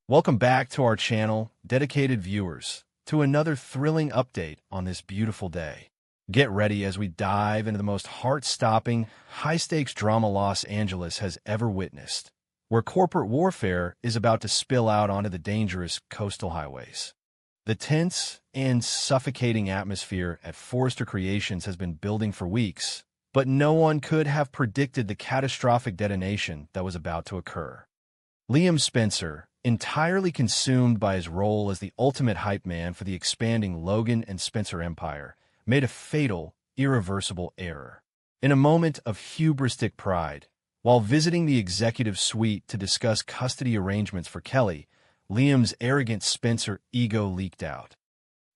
Welcome back to our channel, dedicated viewers, to another thrilling update on this beautiful day. Get ready as we dive into the most heart-stopping, high-stakes drama Los Angeles has ever witnessed, where corporate warfare is about to spill out onto the dangerous coastal highways. The tense and suffocating atmosphere at Forrester Creations has been building for weeks, but no one could have predicted the catastrophic detonation that was about to occur. Liam Spencer, entirely consumed by his role as the ultimate hype man for the expanding Logan and Spencer empire, made a fatal, irreversible error. In a moment of hubristic pride, while visiting the executive suite to discuss custody arrangements for Kelly, Liam's arrogant Spencer ego leaked out.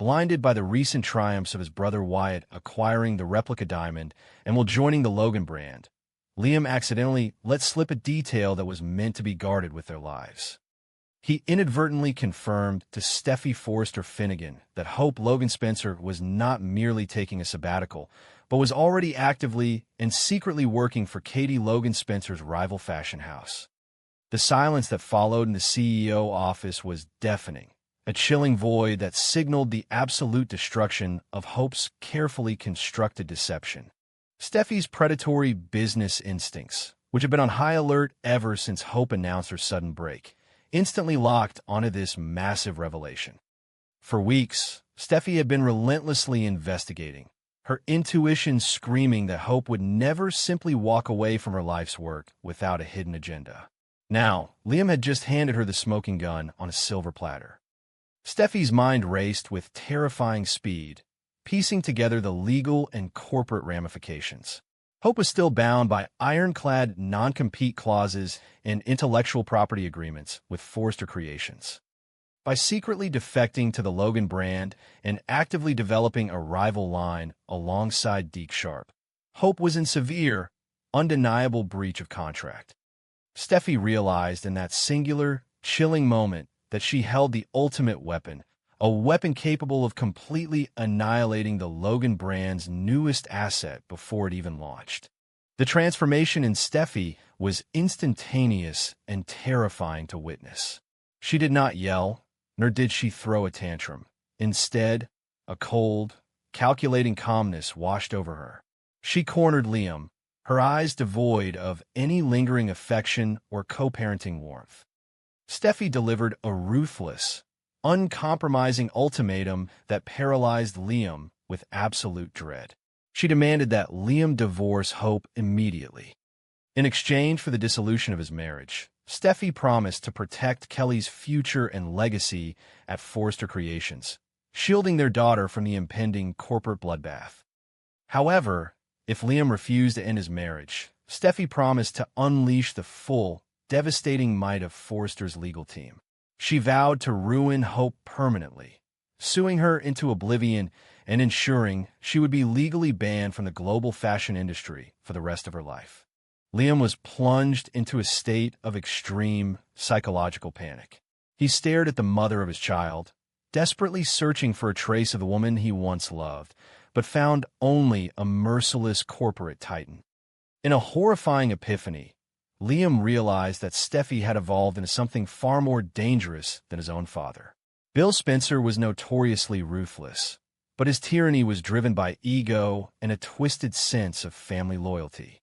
Blinded by the recent triumphs of his brother Wyatt acquiring the replica diamond and while joining the Logan brand, Liam accidentally let slip a detail that was meant to be guarded with their lives. He inadvertently confirmed to Steffy Forrester Finnegan that Hope Logan Spencer was not merely taking a sabbatical, but was already actively and secretly working for Katie Logan Spencer's rival fashion house. The silence that followed in the CEO office was deafening, a chilling void that signaled the absolute destruction of Hope's carefully constructed deception. Steffy's predatory business instincts, which had been on high alert ever since Hope announced her sudden break, instantly locked onto this massive revelation. For weeks, Steffy had been relentlessly investigating, her intuition screaming that Hope would never simply walk away from her life's work without a hidden agenda. Now, Liam had just handed her the smoking gun on a silver platter. Steffy's mind raced with terrifying speed, piecing together the legal and corporate ramifications. Hope was still bound by ironclad non-compete clauses and intellectual property agreements with Forrester Creations. By secretly defecting to the Logan brand and actively developing a rival line alongside Deke Sharp, Hope was in severe, undeniable breach of contract. Steffy realized in that singular, chilling moment that she held the ultimate weapon, a weapon capable of completely annihilating the Logan brand's newest asset before it even launched. The transformation in Steffy was instantaneous and terrifying to witness. She did not yell, nor did she throw a tantrum. Instead, a cold, calculating calmness washed over her. She cornered Liam, her eyes devoid of any lingering affection or co-parenting warmth. Steffy delivered a ruthless, uncompromising ultimatum that paralyzed Liam with absolute dread. She demanded that Liam divorce Hope immediately. In exchange for the dissolution of his marriage, Steffy promised to protect Kelly's future and legacy at Forrester Creations, shielding their daughter from the impending corporate bloodbath. However, if Liam refused to end his marriage, Steffy promised to unleash the full, devastating might of Forrester's legal team. She vowed to ruin Hope permanently, suing her into oblivion and ensuring she would be legally banned from the global fashion industry for the rest of her life. Liam was plunged into a state of extreme psychological panic. He stared at the mother of his child, desperately searching for a trace of the woman he once loved, but found only a merciless corporate titan. In a horrifying epiphany, Liam realized that Steffy had evolved into something far more dangerous than his own father. Bill Spencer was notoriously ruthless, but his tyranny was driven by ego and a twisted sense of family loyalty.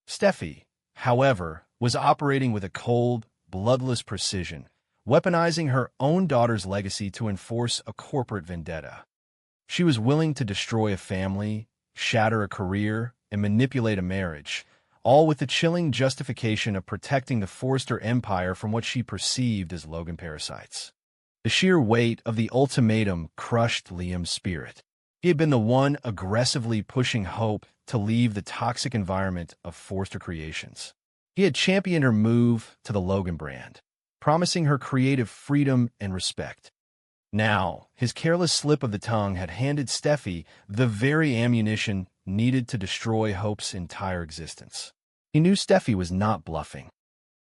Steffy, however, was operating with a cold, bloodless precision, weaponizing her own daughter's legacy to enforce a corporate vendetta. She was willing to destroy a family, shatter a career, and manipulate a marriage, all with the chilling justification of protecting the Forrester empire from what she perceived as Logan parasites. The sheer weight of the ultimatum crushed Liam's spirit. He had been the one aggressively pushing Hope to leave the toxic environment of Forrester Creations. He had championed her move to the Logan brand, promising her creative freedom and respect. Now, his careless slip of the tongue had handed Steffy the very ammunition needed to destroy Hope's entire existence. He knew Steffy was not bluffing.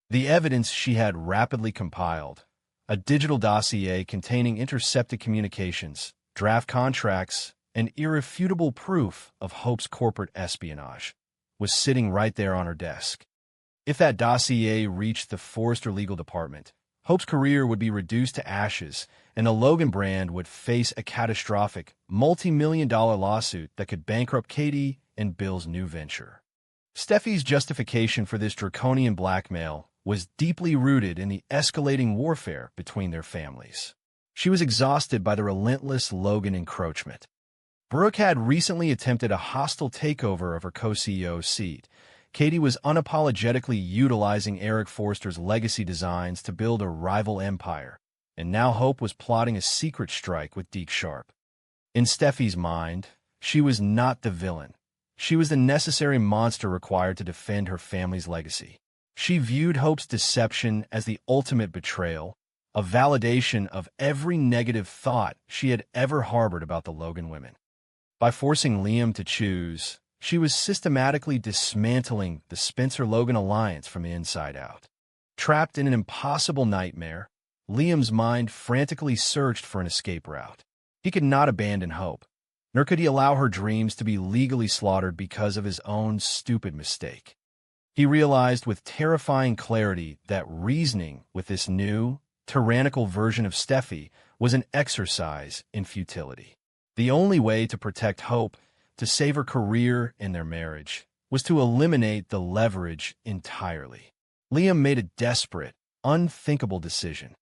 The evidence she had rapidly compiled, a digital dossier containing intercepted communications, draft contracts, and irrefutable proof of Hope's corporate espionage, was sitting right there on her desk. If that dossier reached the Forrester legal department, Hope's career would be reduced to ashes, and the Logan brand would face a catastrophic, multi-million-dollar lawsuit that could bankrupt Katie and Bill's new venture. Steffy's justification for this draconian blackmail was deeply rooted in the escalating warfare between their families. She was exhausted by the relentless Logan encroachment. Brooke had recently attempted a hostile takeover of her co-CEO's seat. Katie was unapologetically utilizing Eric Forster's legacy designs to build a rival empire, and now Hope was plotting a secret strike with Deke Sharp. In Steffy's mind, she was not the villain. She was the necessary monster required to defend her family's legacy. She viewed Hope's deception as the ultimate betrayal, a validation of every negative thought she had ever harbored about the Logan women. By forcing Liam to choose, she was systematically dismantling the Spencer-Logan alliance from the inside out. Trapped in an impossible nightmare, Liam's mind frantically searched for an escape route. He could not abandon Hope, nor could he allow her dreams to be legally slaughtered because of his own stupid mistake. He realized with terrifying clarity that reasoning with this new, tyrannical version of Steffy was an exercise in futility. The only way to protect Hope, to save her career and their marriage, was to eliminate the leverage entirely. Liam made a desperate, unthinkable decision.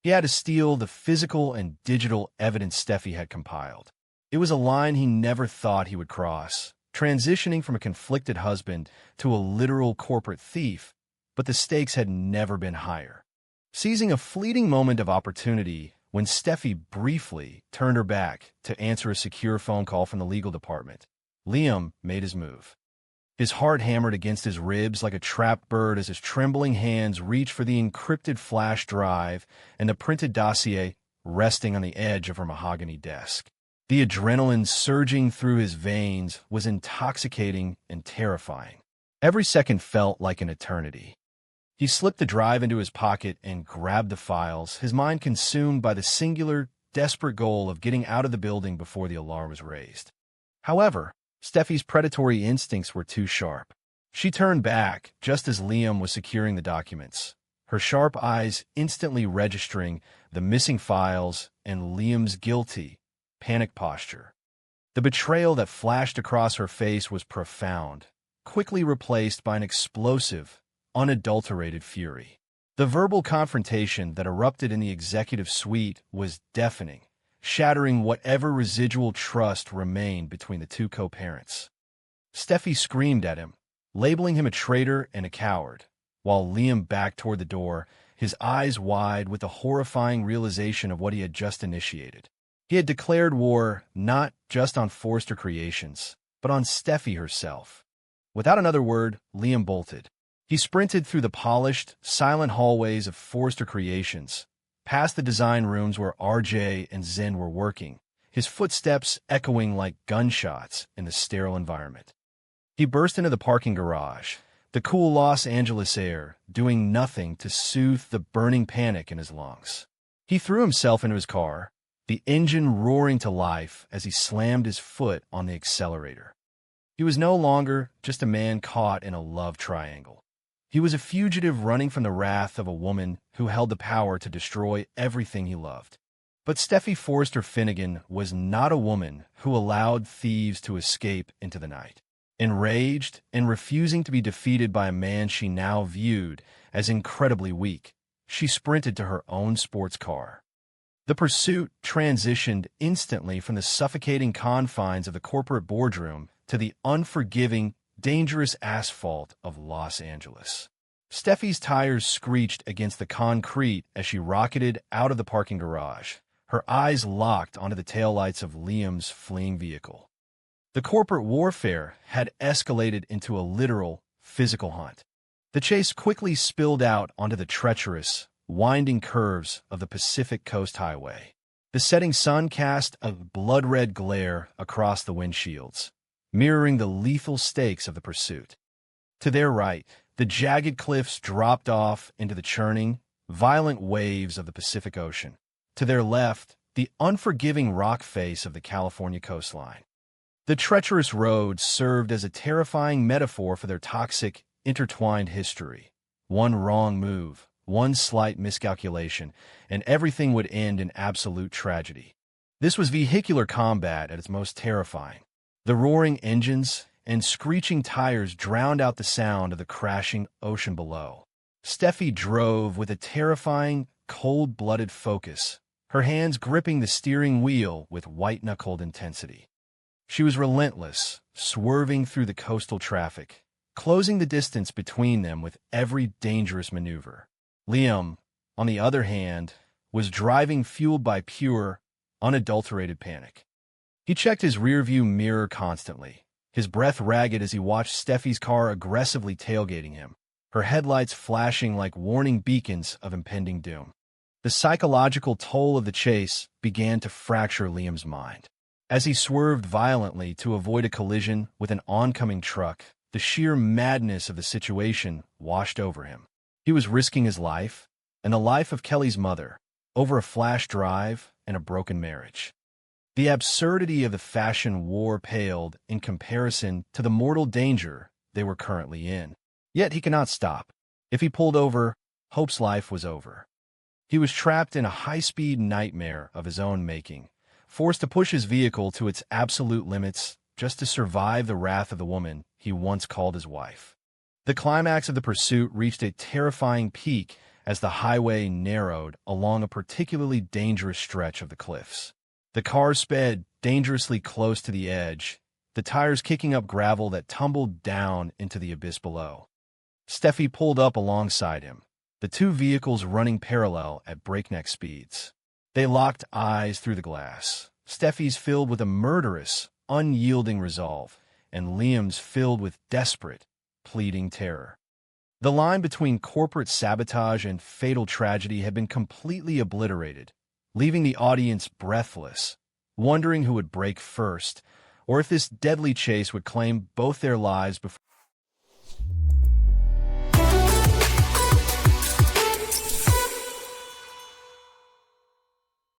He had to steal the physical and digital evidence Steffy had compiled. It was a line he never thought he would cross, transitioning from a conflicted husband to a literal corporate thief, but the stakes had never been higher. Seizing a fleeting moment of opportunity, when Steffy briefly turned her back to answer a secure phone call from the legal department, Liam made his move. His heart hammered against his ribs like a trapped bird as his trembling hands reached for the encrypted flash drive and the printed dossier resting on the edge of her mahogany desk. The adrenaline surging through his veins was intoxicating and terrifying. Every second felt like an eternity. He slipped the drive into his pocket and grabbed the files, his mind consumed by the singular, desperate goal of getting out of the building before the alarm was raised. However, Steffy's predatory instincts were too sharp. She turned back just as Liam was securing the documents, her sharp eyes instantly registering the missing files and Liam's guilty, panicked posture. The betrayal that flashed across her face was profound, quickly replaced by an explosive, unadulterated fury. The verbal confrontation that erupted in the executive suite was deafening, shattering whatever residual trust remained between the two co-parents. Steffy screamed at him, labeling him a traitor and a coward, while Liam backed toward the door, his eyes wide with the horrifying realization of what he had just initiated. He had declared war not just on Forster Creations, but on Steffy herself. Without another word, Liam bolted. He sprinted through the polished, silent hallways of Forster Creations, past the design rooms where RJ and Zen were working, his footsteps echoing like gunshots in the sterile environment. He burst into the parking garage, the cool Los Angeles air doing nothing to soothe the burning panic in his lungs. He threw himself into his car, the engine roaring to life as he slammed his foot on the accelerator. He was no longer just a man caught in a love triangle. He was a fugitive running from the wrath of a woman who held the power to destroy everything he loved. But Steffy Forster Finnegan was not a woman who allowed thieves to escape into the night. Enraged and refusing to be defeated by a man she now viewed as incredibly weak, she sprinted to her own sports car. The pursuit transitioned instantly from the suffocating confines of the corporate boardroom to the unforgiving, dangerous asphalt of Los Angeles. Steffi's tires screeched against the concrete as she rocketed out of the parking garage, her eyes locked onto the taillights of Liam's fleeing vehicle. The corporate warfare had escalated into a literal, physical hunt. The chase quickly spilled out onto the treacherous, winding curves of the Pacific Coast Highway. The setting sun cast a blood-red glare across the windshields, mirroring the lethal stakes of the pursuit. To their right, the jagged cliffs dropped off into the churning, violent waves of the Pacific Ocean. To their left, the unforgiving rock face of the California coastline. The treacherous roads served as a terrifying metaphor for their toxic, intertwined history. One wrong move, One slight miscalculation, and everything would end in absolute tragedy. This was vehicular combat at its most terrifying. The roaring engines and screeching tires drowned out the sound of the crashing ocean below. Steffi drove with a terrifying, cold-blooded focus, her hands gripping the steering wheel with white-knuckled intensity. She was relentless, swerving through the coastal traffic, closing the distance between them with every dangerous maneuver. Liam, on the other hand, was driving fueled by pure, unadulterated panic. He checked his rearview mirror constantly, his breath ragged as he watched Steffi's car aggressively tailgating him, her headlights flashing like warning beacons of impending doom. The psychological toll of the chase began to fracture Liam's mind. As he swerved violently to avoid a collision with an oncoming truck, the sheer madness of the situation washed over him. He was risking his life, and the life of Kelly's mother, over a flash drive and a broken marriage. The absurdity of the fashion war paled in comparison to the mortal danger they were currently in. Yet he could not stop. If he pulled over, Hope's life was over. He was trapped in a high-speed nightmare of his own making, forced to push his vehicle to its absolute limits just to survive the wrath of the woman he once called his wife. The climax of the pursuit reached a terrifying peak as the highway narrowed along a particularly dangerous stretch of the cliffs. The car sped dangerously close to the edge, the tires kicking up gravel that tumbled down into the abyss below. Steffi pulled up alongside him, the two vehicles running parallel at breakneck speeds. They locked eyes through the glass, Steffi's filled with a murderous, unyielding resolve, and Liam's filled with desperate, pleading terror. The line between corporate sabotage and fatal tragedy had been completely obliterated, leaving the audience breathless, wondering who would break first, or if this deadly chase would claim both their lives before